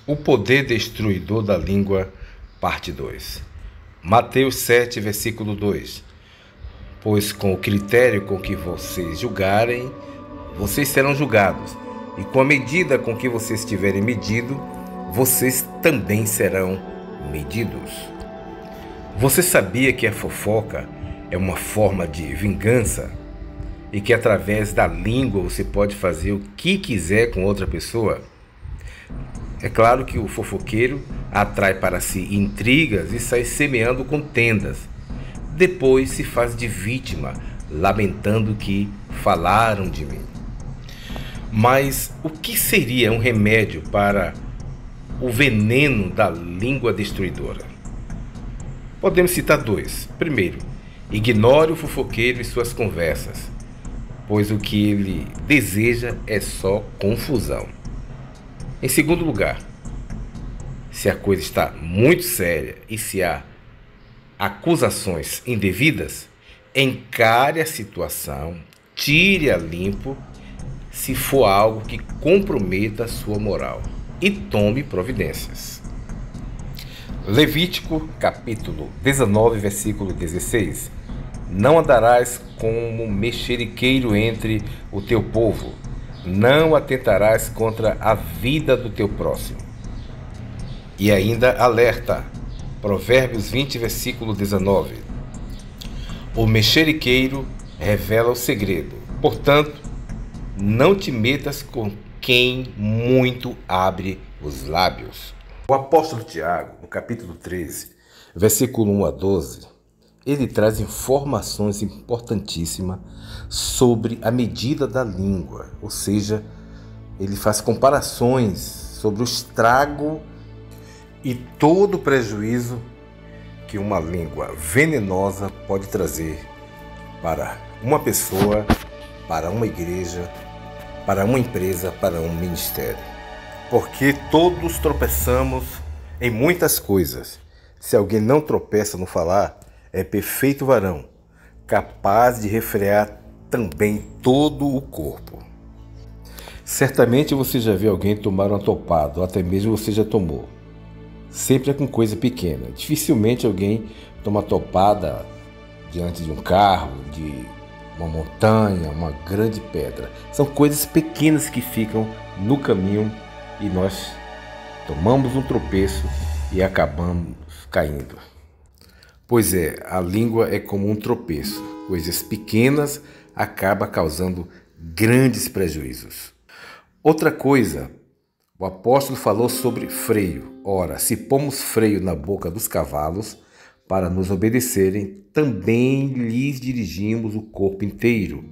O poder destruidor da língua, parte 2. Mateus 7, versículo 2. Pois com o critério com que vocês julgarem, vocês serão julgados, e com a medida com que vocês tiverem medido, vocês também serão medidos. Você sabia que a fofoca é uma forma de vingança? E que através da língua você pode fazer o que quiser com outra pessoa? É claro que o fofoqueiro atrai para si intrigas e sai semeando contendas. Depois se faz de vítima, lamentando que falaram de mim. Mas o que seria um remédio para o veneno da língua destruidora? Podemos citar dois. Primeiro, ignore o fofoqueiro e suas conversas, pois o que ele deseja é só confusão. Em segundo lugar, se a coisa está muito séria e se há acusações indevidas, encare a situação, tire a limpo se for algo que comprometa a sua moral e tome providências. Levítico capítulo 19, versículo 16. Não andarás como mexeriqueiro entre o teu povo, não atentarás contra a vida do teu próximo. E ainda alerta, Provérbios 20, versículo 19. O mexeriqueiro revela o segredo, portanto, não te metas com quem muito abre os lábios. O apóstolo Tiago, no capítulo 13, versículo 1 a 12, ele traz informações importantíssimas sobre a medida da língua, ou seja, ele faz comparações sobre o estrago e todo o prejuízo que uma língua venenosa pode trazer para uma pessoa, para uma igreja, para uma empresa, para um ministério. Porque todos tropeçamos em muitas coisas. Se alguém não tropeça no falar, é perfeito varão, capaz de refrear também todo o corpo. Certamente você já viu alguém tomar uma topada, ou até mesmo você já tomou. Sempre é com coisa pequena. Dificilmente alguém toma topada diante de um carro, de uma montanha, uma grande pedra. São coisas pequenas que ficam no caminho e nós tomamos um tropeço e acabamos caindo. Pois é, a língua é como um tropeço. Coisas pequenas acabam causando grandes prejuízos. Outra coisa, o apóstolo falou sobre freio. Ora, se pomos freio na boca dos cavalos para nos obedecerem, também lhes dirigimos o corpo inteiro.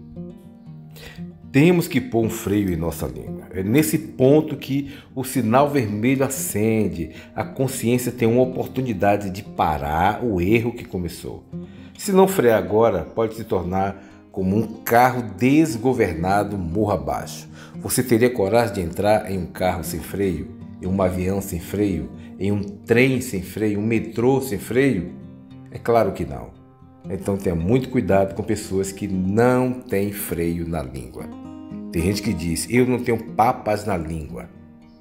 Temos que pôr um freio em nossa língua. É nesse ponto que o sinal vermelho acende. A consciência tem uma oportunidade de parar o erro que começou. Se não frear agora, pode se tornar como um carro desgovernado morro abaixo. Você teria coragem de entrar em um carro sem freio? Em um avião sem freio? Em um trem sem freio? Um metrô sem freio? É claro que não. Então tenha muito cuidado com pessoas que não têm freio na língua. Tem gente que diz, eu não tenho papas na língua.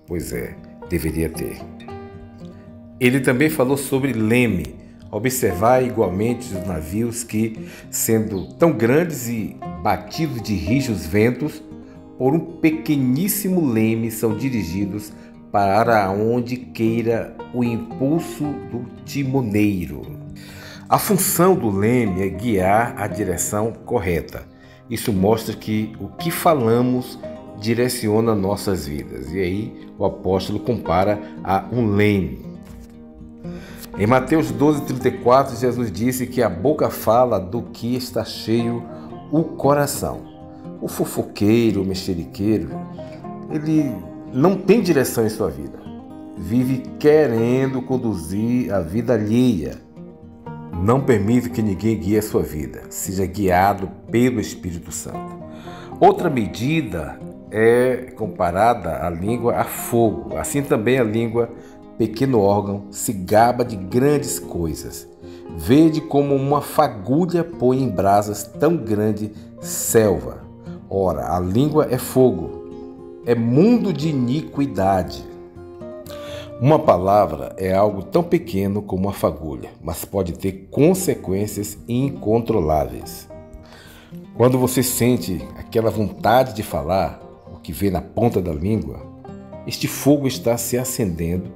Pois é, deveria ter. Ele também falou sobre leme. Observar igualmente os navios que, sendo tão grandes e batidos de rijos ventos, por um pequeníssimo leme são dirigidos para onde queira o impulso do timoneiro. A função do leme é guiar a direção correta. Isso mostra que o que falamos direciona nossas vidas. E aí o apóstolo compara a um leme. Em Mateus 12:34, Jesus disse que a boca fala do que está cheio o coração. O fofoqueiro, o mexeriqueiro, ele não tem direção em sua vida. Vive querendo conduzir a vida alheia. Não permita que ninguém guie a sua vida. Seja guiado pelo Espírito Santo. Outra medida é comparada à língua a fogo. Assim também a língua, pequeno órgão, se gaba de grandes coisas. Vede como uma fagulha põe em brasas tão grande selva. Ora, a língua é fogo, é mundo de iniquidade. Uma palavra é algo tão pequeno como uma fagulha, mas pode ter consequências incontroláveis. Quando você sente aquela vontade de falar, o que vem na ponta da língua, este fogo está se acendendo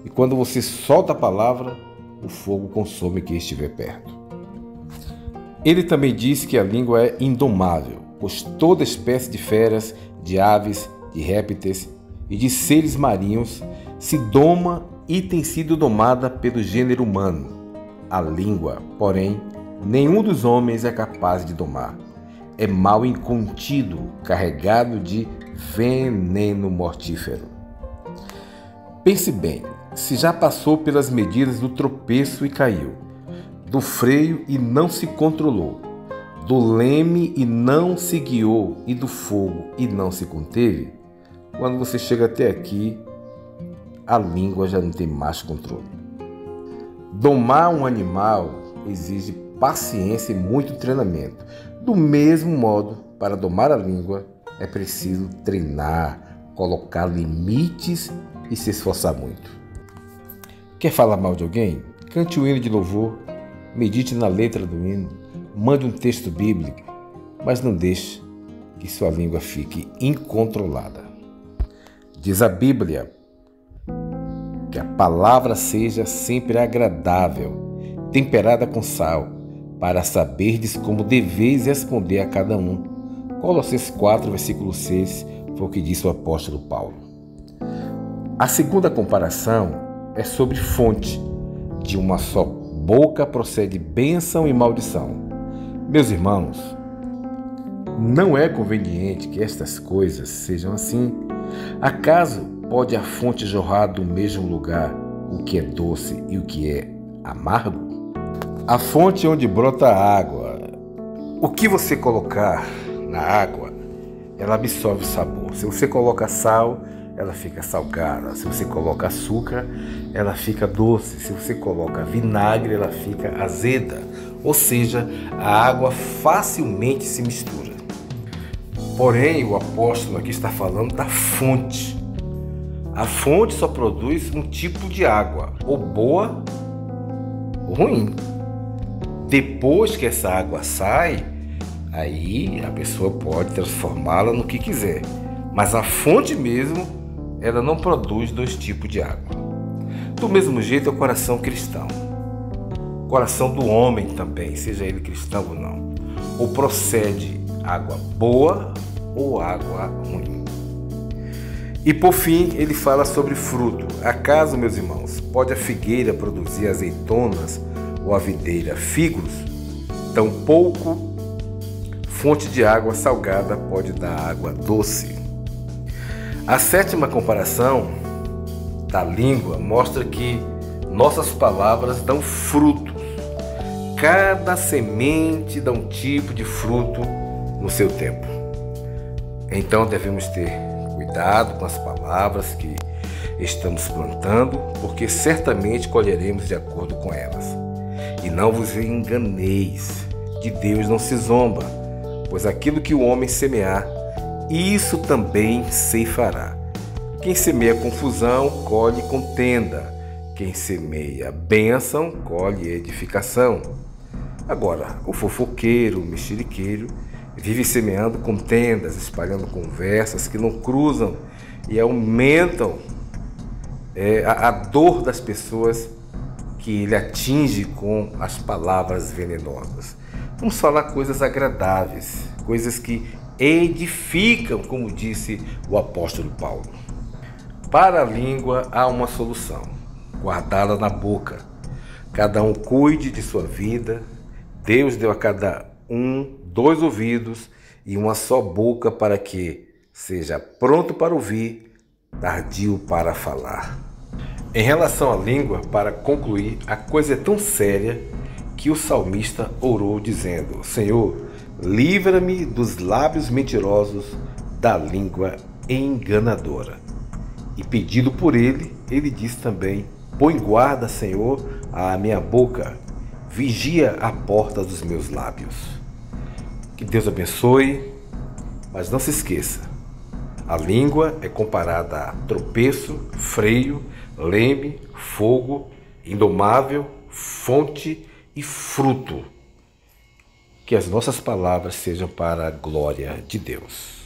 e quando você solta a palavra, o fogo consome quem estiver perto. Ele também diz que a língua é indomável, pois toda espécie de feras, de aves, de répteis e de seres marinhos se doma e tem sido domada pelo gênero humano. A língua, porém, nenhum dos homens é capaz de domar. É mal incontido, carregado de veneno mortífero. Pense bem, se já passou pelas medidas do tropeço e caiu, do freio e não se controlou, do leme e não se guiou e do fogo e não se conteve, quando você chega até aqui, a língua já não tem mais controle. Domar um animal exige paciência e muito treinamento. Do mesmo modo, para domar a língua, é preciso treinar, colocar limites e se esforçar muito. Quer falar mal de alguém? Cante o hino de louvor, medite na letra do hino, mande um texto bíblico, mas não deixe que sua língua fique incontrolada. Diz a Bíblia que a palavra seja sempre agradável, temperada com sal, para saberdes como deveis responder a cada um. Colossenses 4, versículo 6, foi o que disse o apóstolo Paulo. A segunda comparação é sobre fonte. De uma só boca procede bênção e maldição. Meus irmãos, não é conveniente que estas coisas sejam assim. Acaso pode a fonte jorrar do mesmo lugar o que é doce e o que é amargo? A fonte onde brota a água, o que você colocar na água, ela absorve o sabor. Se você coloca sal, ela fica salgada. Se você coloca açúcar, ela fica doce. Se você coloca vinagre, ela fica azeda. Ou seja, a água facilmente se mistura. Porém, o apóstolo aqui está falando da fonte. A fonte só produz um tipo de água, ou boa ou ruim. Depois que essa água sai, aí a pessoa pode transformá-la no que quiser. Mas a fonte mesmo, ela não produz dois tipos de água. Do mesmo jeito é o coração cristão. O coração do homem também, seja ele cristão ou não. Ou procede água boa ou água ruim. E por fim, ele fala sobre fruto. Acaso, meus irmãos, pode a figueira produzir azeitonas ou a videira figos? Tampouco fonte de água salgada pode dar água doce. A sétima comparação da língua mostra que nossas palavras dão frutos. Cada semente dá um tipo de fruto no seu tempo. Então devemos ter cuidado com as palavras que estamos plantando, porque certamente colheremos de acordo com elas. E não vos enganeis, de Deus não se zomba, pois aquilo que o homem semear, isso também ceifará. Quem semeia confusão, colhe contenda. Quem semeia bênção, colhe edificação. Agora, o fofoqueiro, o mexeriqueiro, vive semeando contendas, espalhando conversas que não cruzam e aumentam a dor das pessoas que ele atinge com as palavras venenosas. Vamos falar coisas agradáveis, coisas que edificam, como disse o apóstolo Paulo. Para a língua há uma solução: guardá-la na boca. Cada um cuide de sua vida. Deus deu a cada um 2 ouvidos e uma só boca para que seja pronto para ouvir, tardio para falar. Em relação à língua, para concluir, a coisa é tão séria que o salmista orou dizendo: Senhor, livra-me dos lábios mentirosos, da língua enganadora. E pedido por ele, ele diz também: põe guarda, Senhor, à minha boca, vigia a porta dos meus lábios. Que Deus abençoe, mas não se esqueça, a língua é comparada a tropeço, freio, leme, fogo, indomável, fonte e fruto. Que as nossas palavras sejam para a glória de Deus.